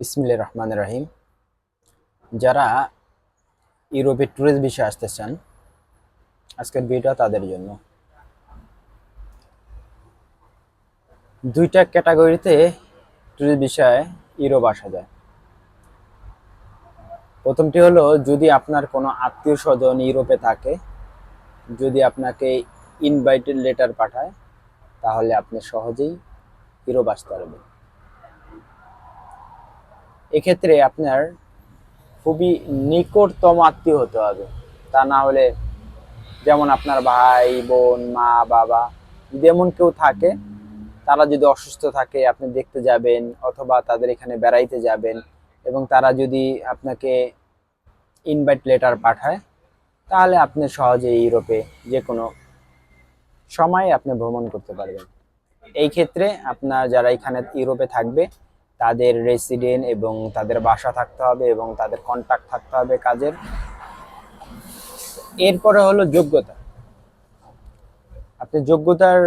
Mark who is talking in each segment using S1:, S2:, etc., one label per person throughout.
S1: বিসমিল্লাহির রহমানির রহিম। যারা ইউরোপে ট্যুরিস্ট ভিসায় আসতে চান, আজকের ভিডিওটা তাদের জন্য। দুইটা ক্যাটাগরিতে ট্যুরিস্ট ভিসায় ইউরোপ আসা যায়। প্রথমটি হলো, যদি আপনার কোনো আত্মীয় স্বজন ইউরোপে থাকে, যদি আপনাকে ইনভাইটেড লেটার পাঠায়, তাহলে আপনি সহজেই ইউরোপ আসতে পারবেন। এক্ষেত্রে আপনার খুবই নিকটতম আত্মীয় হতে হবে। তা না হলে, যেমন আপনার ভাই বোন মা বাবা, যদি এমন কেউ থাকে, তারা যদি অসুস্থ থাকে, আপনি দেখতে যাবেন অথবা তাদের এখানে বেড়াইতে যাবেন এবং তারা যদি আপনাকে ইনভাইট লেটার পাঠায়, তাহলে আপনি সহজে ইউরোপে যে কোনো সময় আপনি ভ্রমণ করতে পারবেন। এই ক্ষেত্রে আপনার যারা এখানে ইউরোপে থাকবে, তাদের রেসিডেন্ট এবং তাদের বাসা থাকতে হবে এবং তাদের কন্ট্যাক্ট থাকতে হবে কাজের। এরপরে হলো যোগ্যতা। আপনি যোগ্যতার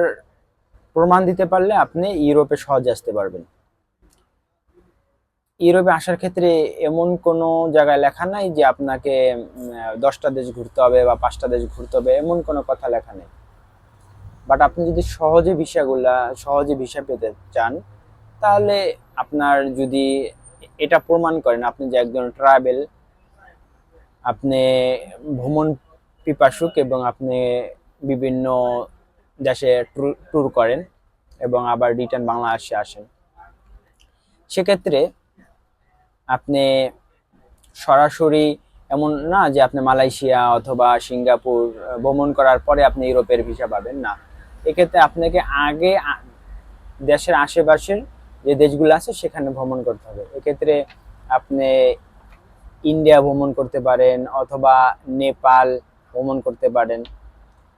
S1: প্রমাণ দিতে পারলে আপনি ইউরোপে সহজে আসতে পারবেন। ইউরোপে আসার ক্ষেত্রে এমন কোনো জায়গায় লেখা নাই যে আপনাকে 10টা দেশ ঘুরতে হবে বা 5টা দেশ ঘুরতে হবে, এমন কোনো কথা লেখা নেই। বাট আপনি যদি সহজে ভিসা পেতে চান, তাহলে আপনার যদি এটা প্রমাণ করেন আপনি যে একজন ট্রাভেল, আপনি ভ্রমণ পিপাসুক এবং আপনি বিভিন্ন দেশে ট্যুর করেন এবং আবার রিটার্ন বাংলাদেশে আসেন, সেক্ষেত্রে আপনি সরাসরি এমন না যে আপনি মালয়েশিয়া অথবা সিঙ্গাপুর ভ্রমণ করার পরে আপনি ইউরোপের ভিসা পাবেন না। এক্ষেত্রে আপনাকে আগে দেশের আশেপাশের যে দেশগুলো আছে সেখানে ভ্রমণ করতে হবে। এক্ষেত্রে আপনি ইন্ডিয়া ভ্রমণ করতে পারেন অথবা নেপাল ভ্রমণ করতে পারেন।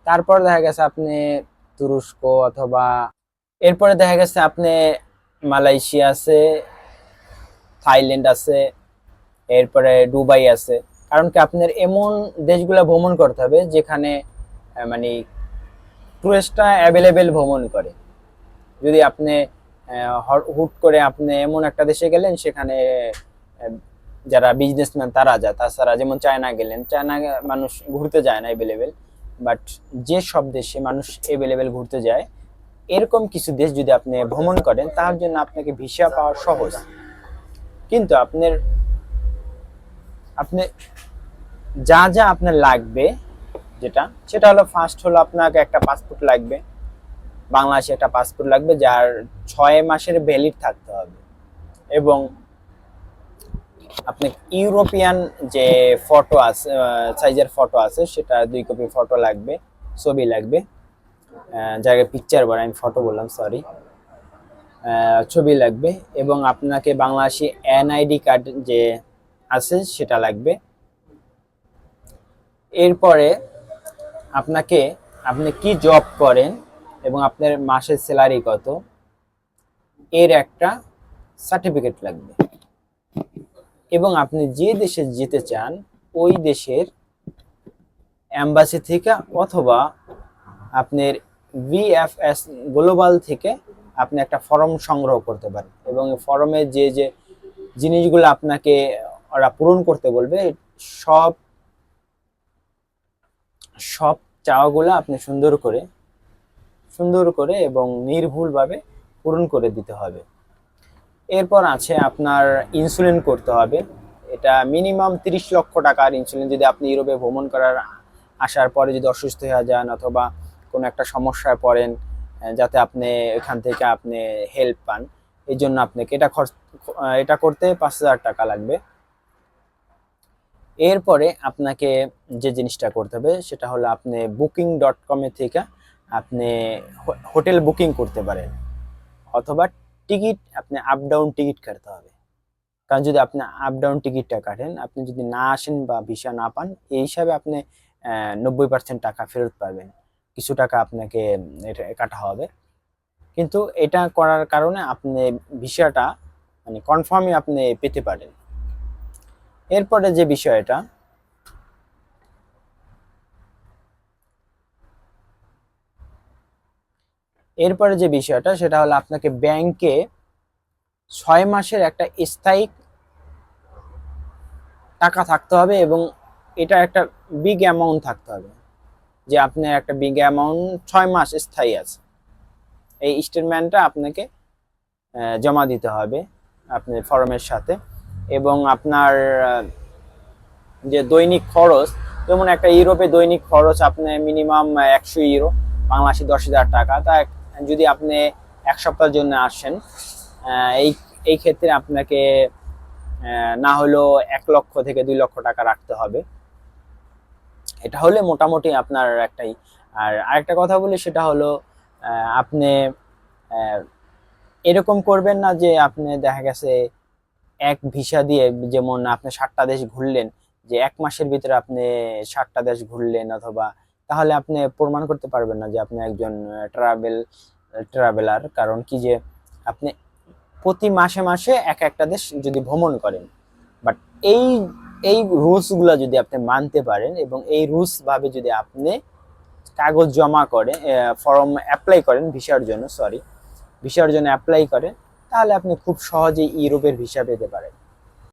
S1: তারপর দেখা গেছে আপনি তুরস্ক অথবা এরপরে দেখা গেছে আপনি মালয়েশিয়া আছে, থাইল্যান্ড আছে, এরপরে দুবাই আছে। কারণ কি আপনার এমন দেশগুলো ভ্রমণ করতে হবে যেখানে মানে টুরিস্টরা অ্যাভেলেবেল ভ্রমণ করে। যদি আপনি হুট করে আপনি এমন একটা দেশে গেলেন, সেখানে যারা বিজনেসম্যান তারা যায়, তাছাড়া যেমন চায়না গেলেন, চায়না মানুষ ঘুরতে যায় না অ্যাভেলেবেল, বাট যে সব দেশে মানুষ অ্যাভেলেবেল ঘুরতে যায়, এরকম কিছু দেশ যদি আপনি ভ্রমণ করেন, তার জন্য আপনাকে ভিসা পাওয়া সহজ। কিন্তু আপনি যা যা আপনার লাগবে, সেটা হলো, ফার্স্ট হলো আপনাকে একটা পাসপোর্ট লাগবে, বাংলাদেশে একটা পাসপোর্ট লাগবে যার 6 মাসের ভ্যালিড থাকতে হবে। এবং আপনি ইউরোপিয়ান যে ফটো আছে, সাইজের ফটো আছে, সেটা 2 কপি ফটো লাগবে, ছবি লাগবে, জায়গায় পিকচার বলে আমি ফটো বললাম, সরি, ছবি লাগবে। এবং আপনাকে বাংলাদেশি এনআইডি কার্ড যে আছে সেটা লাগবে। এরপরে আপনি কি জব করেন এবং আপনার মাসের স্যালারি কত, এর একটা সার্টিফিকেট লাগবে। এবং আপনি যে দেশে যেতে চান, ওই দেশের এম্বাসি থেকে অথবা আপনার ভিএফএস গ্লোবাল থেকে আপনি একটা ফর্ম সংগ্রহ করতে পারেন। এবং ফর্মে যে যে জিনিসগুলো আপনাকে ওরা পূরণ করতে বলবে, সব সব চাওয়াগুলো আপনি সুন্দর করে এবং নির্ভুলভাবে পূরণ করে দিতে হবে। এরপর আছে আপনার ইন্স্যুরেন্স করতে হবে। এটা মিনিমাম 30 লক্ষ টাকার ইন্স্যুরেন্স। যদি আপনি ইউরোপে ভ্রমণ করার আসার পরে যদি অসুস্থ হয়ে যান অথবা কোনো একটা সমস্যায় পড়েন, যাতে আপনি এখান থেকে আপনি হেল্প পান, এই জন্য আপনাকে এটা করতে 5,000 টাকা লাগবে। এরপরে আপনাকে যে জিনিসটা করতে হবে সেটা হলো, আপনি booking.com থেকে আপনি হোটেল বুকিং করতে পারেন অথবা টিকিট, আপনি আপ ডাউন টিকিট কাটতে হবে। কারণ যদি আপনি আপ ডাউন টিকিটটা কাটেন, আপনি যদি না আসেন বা ভিসা না পান, এই হিসাবে আপনি 90% টাকা ফেরত পাবেন। কিছু টাকা আপনাকে এটা কাটা হবে। কিন্তু এটা করার কারণে আপনি ভিসাটা মানে কনফার্মই আপনি পেতে পারেন। এরপরে যে বিষয়টা, সেটা হলো, আপনাকে ব্যাংকে 6 মাসের একটা স্থায়ী টাকা থাকতে হবে এবং এটা একটা বিগ অ্যামাউন্ট থাকতে হবে, যে আপনার একটা বিগ অ্যামাউন্ট 6 মাস স্থায়ী আছে। এই স্টেটমেন্টটা আপনাকে জমা দিতে হবে আপনার ফর্মের সাথে। এবং আপনার যে দৈনিক খরচ, যেমন একটা ইউরোপে দৈনিক খরচ আপনি মিনিমাম 100 ইউরো, বাংলাদেশি 10,000 টাকা। তা যদি আপনি 1 সপ্তাহের জন্য আসেন, এই এই ক্ষেত্রে আপনাকে না হলেও 1 লক্ষ থেকে 2 লক্ষ টাকা রাখতে হবে। এটা হলে মোটামুটি আপনার একটাই। আর আরেকটা কথা বলি, সেটা হলো আপনি এরকম করবেন না যে আপনি দেখা গেছে এক ভিসা দিয়ে, যেমন আপনি 7টা দেশ ঘুরলেন, যে 1 মাসের ভিতরে আপনি 7টা দেশ ঘুরলেন, অথবা তাহলে আপনি প্রমাণ করতে পারবেন না যে আপনি একজন ট্রাভেলার। কারণ কি, যে আপনি প্রতি মাসে মাসে একটা দেশ যদি ভ্রমণ করেন, বাট এই এই রুলস গুলা যদি আপনি মানতে পারেন এবং এই রুলস ভাবে যদি আপনি কাগজ জমা করেন, ফর্ম অ্যাপ্লাই করেন ভিসার জন্য, ভিসার জন্য অ্যাপ্লাই করেন, তাহলে আপনি খুব সহজেই ইউরোপের ভিসা পেতে পারেন।